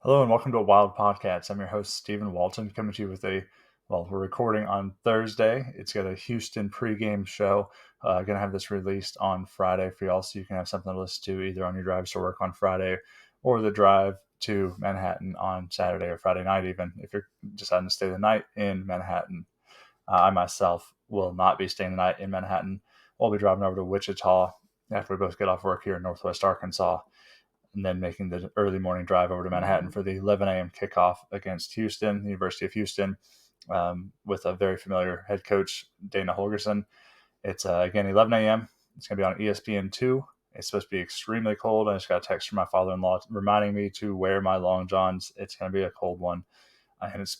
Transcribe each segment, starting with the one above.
Hello and welcome to a Wild Podcast. I'm your host, Stephen Walton, coming to you with we're recording on Thursday. It's got a Houston pregame show. Going to have this released on Friday for y'all so you can have something to listen to either on your drives to work on Friday or the drive to Manhattan on Saturday or Friday night, even if you're deciding to stay the night in Manhattan. I myself will not be staying the night in Manhattan. We'll be driving over to Wichita after we both get off work here in Northwest Arkansas and then making the early morning drive over to Manhattan for the 11 a.m. kickoff against Houston, the University of Houston, with a very familiar head coach, Dana Holgerson. It's again 11 a.m. It's going to be on ESPN2. It's supposed to be extremely cold. I just got a text from my father-in-law reminding me to wear my long johns. It's going to be a cold one, and it's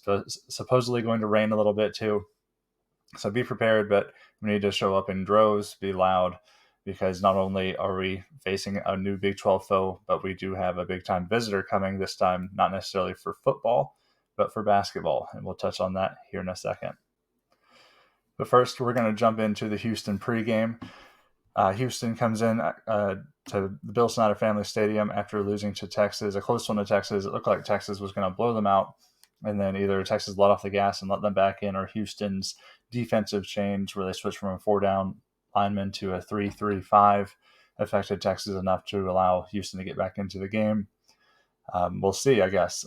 supposedly going to rain a little bit too. So be prepared, but we need to show up in droves, be loud, because not only are we facing a new Big 12 foe, but we do have a big time visitor coming this time, not necessarily for football, but for basketball. And we'll touch on that here in a second. But first, we're going to jump into the Houston pregame. Houston comes in to the Bill Snyder Family Stadium after losing to Texas, a close one to Texas. It looked like Texas was going to blow them out, and then either Texas let off the gas and let them back in, or Houston's defensive change where they switched from a 4-down lineman to a 3-3-5 affected Texas enough to allow Houston to get back into the game. We'll see, I guess,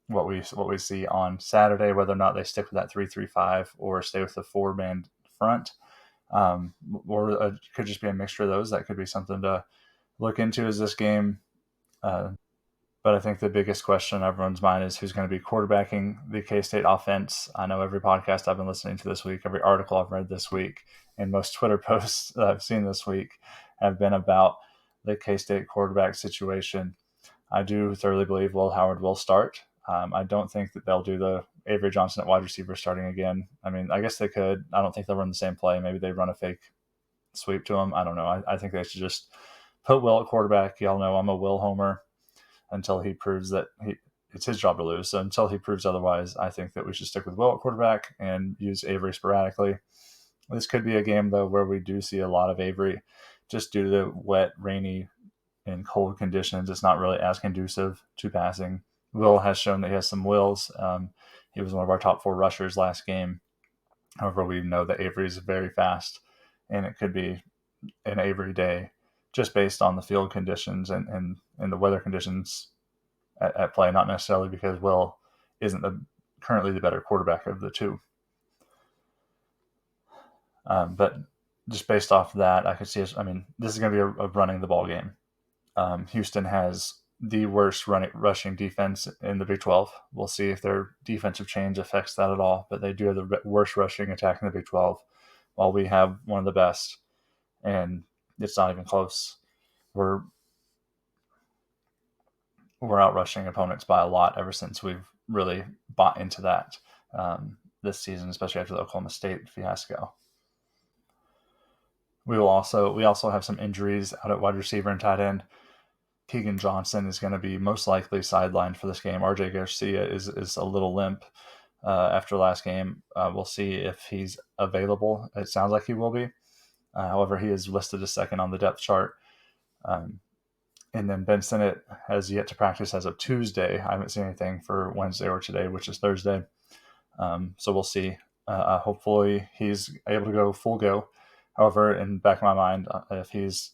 what we see on Saturday, whether or not they stick with that 3-3-5 or stay with the 4-man front. Or it could just be a mixture of those. That could be something to look into as this game. But I think the biggest question in everyone's mind is who's going to be quarterbacking the K-State offense. I know every podcast I've been listening to this week, every article I've read this week, and most Twitter posts that I've seen this week have been about the K-State quarterback situation. I do thoroughly believe Will Howard will start. I don't think that they'll do the Avery Johnson at wide receiver starting again. I mean, I guess they could. I don't think they'll run the same play. Maybe they run a fake sweep to him. I don't know. I think they should just put Will at quarterback. Y'all know I'm a Will homer until he proves that it's his job to lose. So until he proves otherwise, I think that we should stick with Will at quarterback and use Avery sporadically. This could be a game, though, where we do see a lot of Avery just due to the wet, rainy, and cold conditions. It's not really as conducive to passing. Will has shown that he has some wills. He was one of our top 4 rushers last game. However, we know that Avery is very fast, and it could be an Avery day just based on the field conditions and the weather conditions at play, not necessarily because Will isn't currently the better quarterback of the two. But just based off that, I could see us. I mean, this is going to be a running the ball game. Houston has the worst rushing defense in the Big 12. We'll see if their defensive change affects that at all, but they do have the worst rushing attack in the Big 12, while we have one of the best, and it's not even close. We're out rushing opponents by a lot ever since we've really bought into that this season, especially after the Oklahoma State fiasco. We also have some injuries out at wide receiver and tight end. Keegan Johnson is going to be most likely sidelined for this game. RJ Garcia is a little limp after last game. We'll see if he's available. It sounds like he will be. However, he is listed as second on the depth chart. And then Ben Sinnott has yet to practice as of Tuesday. I haven't seen anything for Wednesday or today, which is Thursday. So we'll see. Hopefully he's able to go full go. However, in the back of my mind, if he's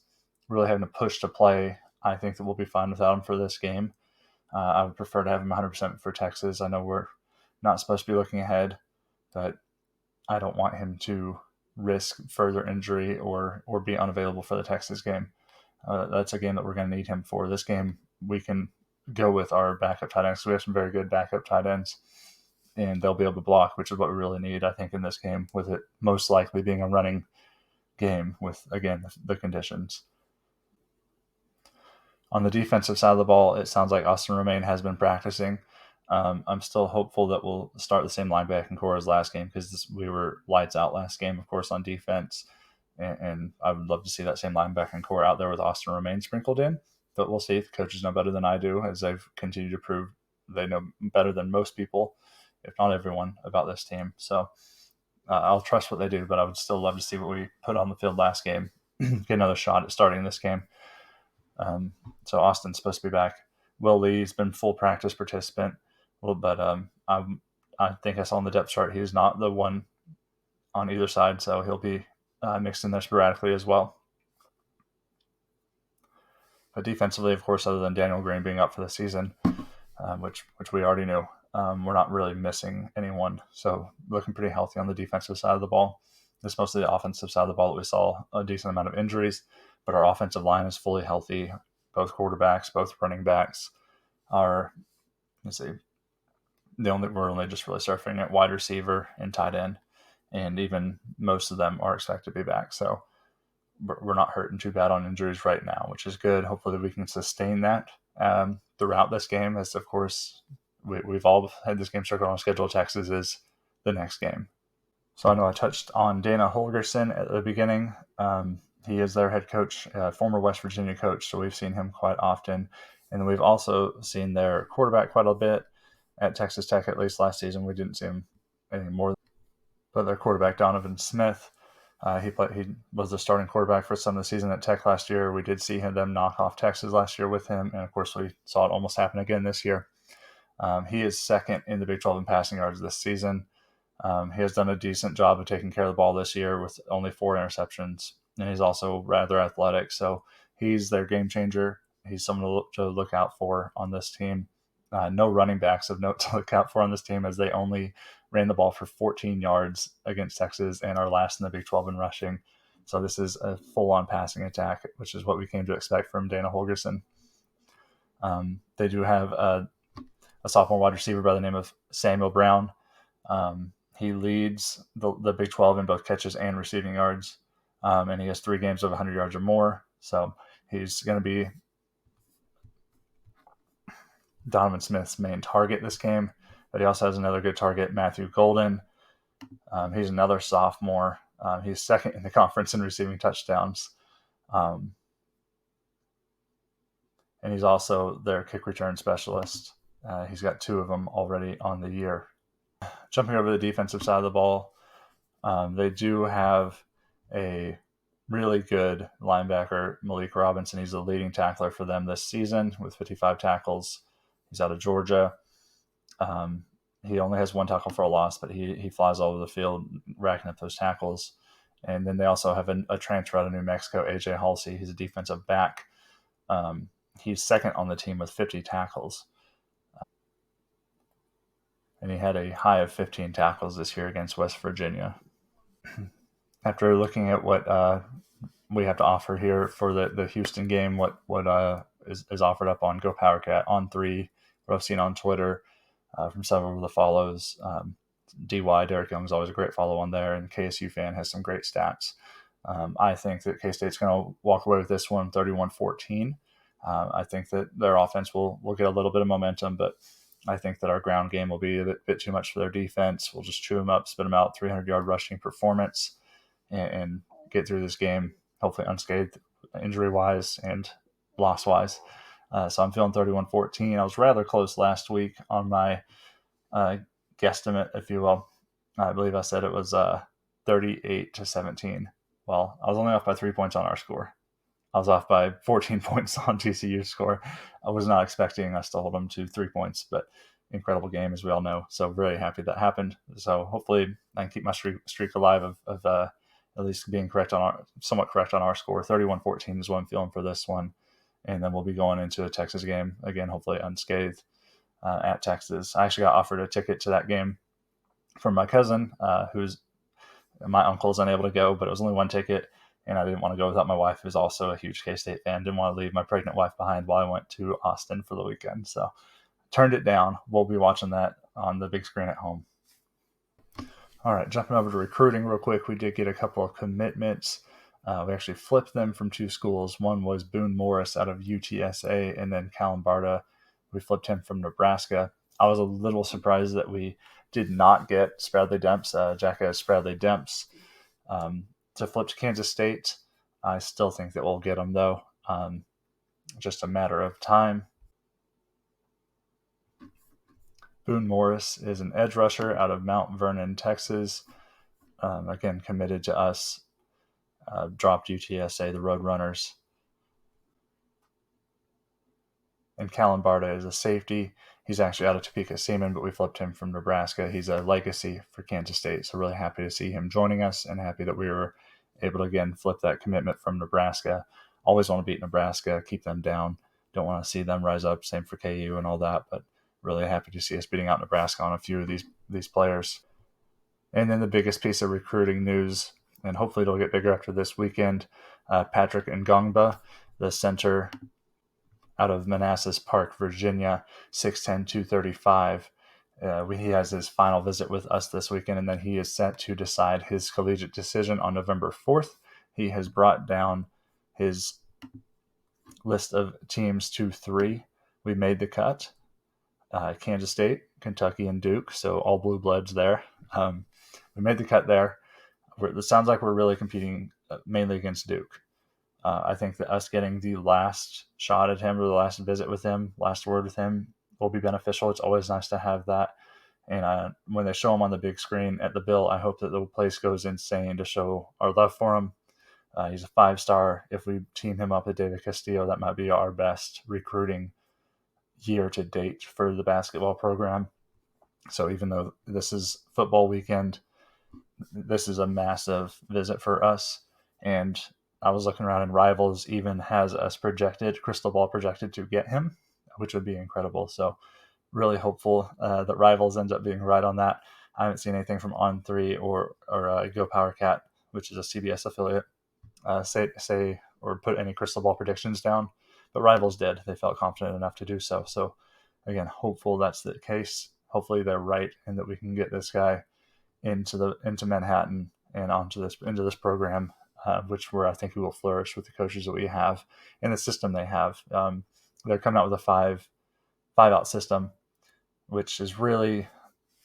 really having to push to play, I think that we'll be fine without him for this game. I would prefer to have him 100% for Texas. I know we're not supposed to be looking ahead, but I don't want him to risk further injury or be unavailable for the Texas game. That's a game that we're going to need him for. This game, we can go with our backup tight ends. We have some very good backup tight ends, and they'll be able to block, which is what we really need, I think, in this game, with it most likely being a running game with, again, the conditions. On the defensive side of the ball, it sounds like Austin Romaine has been practicing. I'm still hopeful that we'll start the same linebacking core as last game, because we were lights out last game, of course, on defense. And I would love to see that same linebacking core out there with Austin Romaine sprinkled in. But we'll see. The coaches know better than I do, as they've continued to prove they know better than most people, if not everyone, about this team. So I'll trust what they do, but I would still love to see what we put on the field last game, get another shot at starting this game. So Austin's supposed to be back Will Lee's been full practice participant, but I think I saw on the depth chart he's not the one on either side, so he'll be mixed in there sporadically as well. But defensively, of course, other than Daniel Green being up for the season, which we already knew, we're not really missing anyone. So looking pretty healthy on the defensive side of the ball. It's mostly the offensive side of the ball that we saw a decent amount of injuries, but our offensive line is fully healthy. Both quarterbacks, both running backs are, let's see, we're only just really surfing at wide receiver and tight end, and even most of them are expected to be back. So we're not hurting too bad on injuries right now, which is good. Hopefully we can sustain that throughout this game, as of course we've all had this game circled on the schedule. Texas is the next game. So I know I touched on Dana Holgerson at the beginning. He is their head coach, former West Virginia coach, so we've seen him quite often. And we've also seen their quarterback quite a bit at Texas Tech, at least last season. We didn't see him anymore. But their quarterback, Donovan Smith, he was the starting quarterback for some of the season at Tech last year. We did see them knock off Texas last year with him, and of course we saw it almost happen again this year. He is second in the Big 12 in passing yards this season. He has done a decent job of taking care of the ball this year with only 4 interceptions, and he's also rather athletic. So he's their game changer. He's someone to look out for on this team. No running backs of note to look out for on this team, as they only ran the ball for 14 yards against Texas and are last in the Big 12 in rushing. So this is a full-on passing attack, which is what we came to expect from Dana Holgerson. They do have a sophomore wide receiver by the name of Samuel Brown. He leads the Big 12 in both catches and receiving yards, and he has 3 games of 100 yards or more. So he's going to be Donovan Smith's main target this game, but he also has another good target, Matthew Golden. He's another sophomore. He's second in the conference in receiving touchdowns. And he's also their kick return specialist. He's got 2 of them already on the year. Jumping over the defensive side of the ball, they do have a really good linebacker, Malik Robinson. He's the leading tackler for them this season with 55 tackles. He's out of Georgia. He only has 1 tackle for a loss, but he flies all over the field, racking up those tackles. And then they also have a transfer out of New Mexico, AJ Halsey. He's a defensive back. He's second on the team with 50 tackles. And he had a high of 15 tackles this year against West Virginia. After looking at what we have to offer here for the Houston game, what is offered up on Go PowerCat on 3, what I've seen on Twitter from several of the follows. DY, Derek Young, is always a great follow on there, and KSU Fan has some great stats. I think that K-State's going to walk away with this one 31-14. I think that their offense will get a little bit of momentum, but I think that our ground game will be a bit too much for their defense. We'll just chew them up, spit them out, 300-yard rushing performance, and get through this game, hopefully unscathed injury-wise and loss-wise. So I'm feeling 31-14. I was rather close last week on my guesstimate, if you will. I believe I said it was 38-17. Well, I was only off by 3 points on our score. I was off by 14 points on TCU's score. I was not expecting us to hold them to 3 points, but incredible game, as we all know. So very happy that happened. So hopefully I can keep my streak alive of at least being somewhat correct on our score. 31-14 is what I'm feeling for this one. And then we'll be going into a Texas game, again, hopefully unscathed at Texas. I actually got offered a ticket to that game from my cousin, who's my uncle's unable to go, but it was only 1 ticket. And I didn't want to go without my wife, who's also a huge K-State fan. Didn't want to leave my pregnant wife behind while I went to Austin for the weekend. So turned it down. We'll be watching that on the big screen at home. All right, jumping over to recruiting real quick. We did get a couple of commitments. We actually flipped them from 2 schools. One was Boone Morris out of UTSA, and then Callum Barta. We flipped him from Nebraska. I was a little surprised that we did not get Spradley Demps, Jackass Spradley Demps, to flip to Kansas State. I still think that we'll get him, though. Just a matter of time. Boone Morris is an edge rusher out of Mount Vernon, Texas. Again, committed to us. Dropped UTSA, the Roadrunners. And Callan Barda is a safety. He's actually out of Topeka Seaman, but we flipped him from Nebraska. He's a legacy for Kansas State, so really happy to see him joining us and happy that we were able to, again, flip that commitment from Nebraska. Always want to beat Nebraska, keep them down. Don't want to see them rise up. Same for KU and all that, but really happy to see us beating out Nebraska on a few of these players. And then the biggest piece of recruiting news, and hopefully it'll get bigger after this weekend, Patrick Ngongba, the center out of Manassas Park, Virginia, 6'10", 235. He has his final visit with us this weekend, and then he is set to decide his collegiate decision on November 4th. He has brought down his list of teams to 3. We made the cut. Kansas State, Kentucky, and Duke, so all blue bloods there. We made the cut there. It sounds like we're really competing mainly against Duke. I think that us getting the last shot at him or the last visit with him, last word with him, will be beneficial. It's always nice to have that. And when they show him on the big screen at the Bill, I hope that the place goes insane to show our love for him. He's a 5-star. If we team him up with David Castillo, that might be our best recruiting year to date for the basketball program. So even though this is football weekend, this is a massive visit for us. And I was looking around, and Rivals even has us projected, crystal ball projected, to get him, which would be incredible. So really hopeful that Rivals ends up being right on that. I haven't seen anything from On3 or Go Power Cat, which is a CBS affiliate, say or put any crystal ball predictions down. But Rivals did. They felt confident enough to do so. So again, hopeful that's the case. Hopefully they're right, and that we can get this guy into Manhattan and into this program, where I think he will flourish with the coaches that we have and the system they have. They're coming out with a five out system, which is really,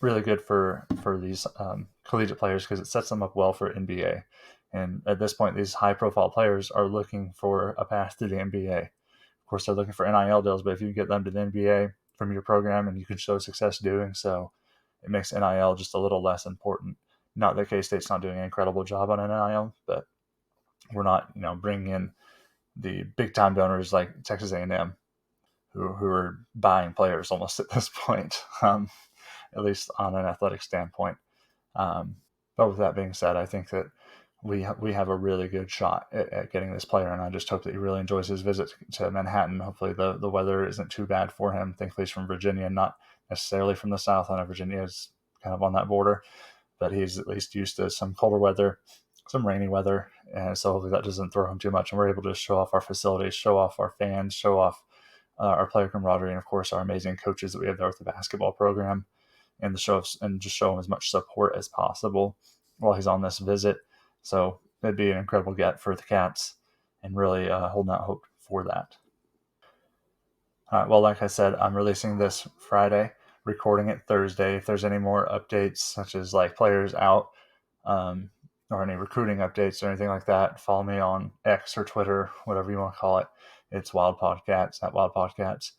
really good for these collegiate players, because it sets them up well for NBA. And at this point, these high profile players are looking for a path to the NBA. Of course, they're looking for NIL deals, but if you get them to the NBA from your program and you can show success doing so, it makes NIL just a little less important. Not that K-State's not doing an incredible job on NIL, but we're not, bringing in the big time donors like Texas A&M, who are buying players almost at this point, at least on an athletic standpoint. But with that being said, I think that we have a really good shot at getting this player, and I just hope that he really enjoys his visit to Manhattan. Hopefully the weather isn't too bad for him. Thankfully he's from Virginia, not necessarily from the South. I know Virginia is kind of on that border, but he's at least used to some colder weather, some rainy weather, and so hopefully that doesn't throw him too much, and we're able to show off our facilities, show off our fans, show off our player camaraderie, and of course our amazing coaches that we have there with the basketball program, and just show him as much support as possible while he's on this visit. So it'd be an incredible get for the Cats, and really holding out hope for that. All right, well, like I said, I'm releasing this Friday, recording it Thursday. If there's any more updates, such as like players out, or any recruiting updates or anything like that, follow me on X or Twitter, whatever you want to call it. It's Wild Podcats, at Wild Podcats.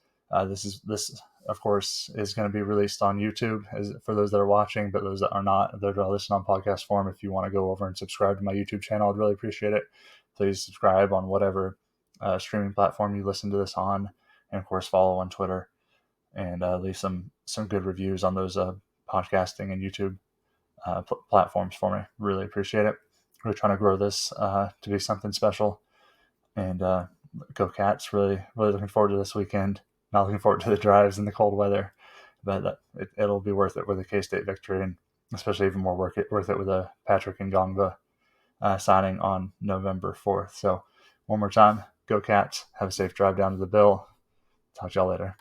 This of course is going to be released on YouTube for those that are watching, but those that are not, that are listening on podcast form, if you want to go over and subscribe to my YouTube channel, I'd really appreciate it. Please subscribe on whatever streaming platform you listen to this on, and of course follow on Twitter, and leave some good reviews on those podcasting and YouTube platforms for me. Really appreciate it. We're trying to grow this to be something special, and go Cats. Really looking forward to this weekend. Not looking forward to the drives in the cold weather, but it'll be worth it with a K-State victory, and especially even more worth it with a Patrick Ngongba signing on November 4th. So one more time, go Cats. Have a safe drive down to the Bill. Talk to y'all later.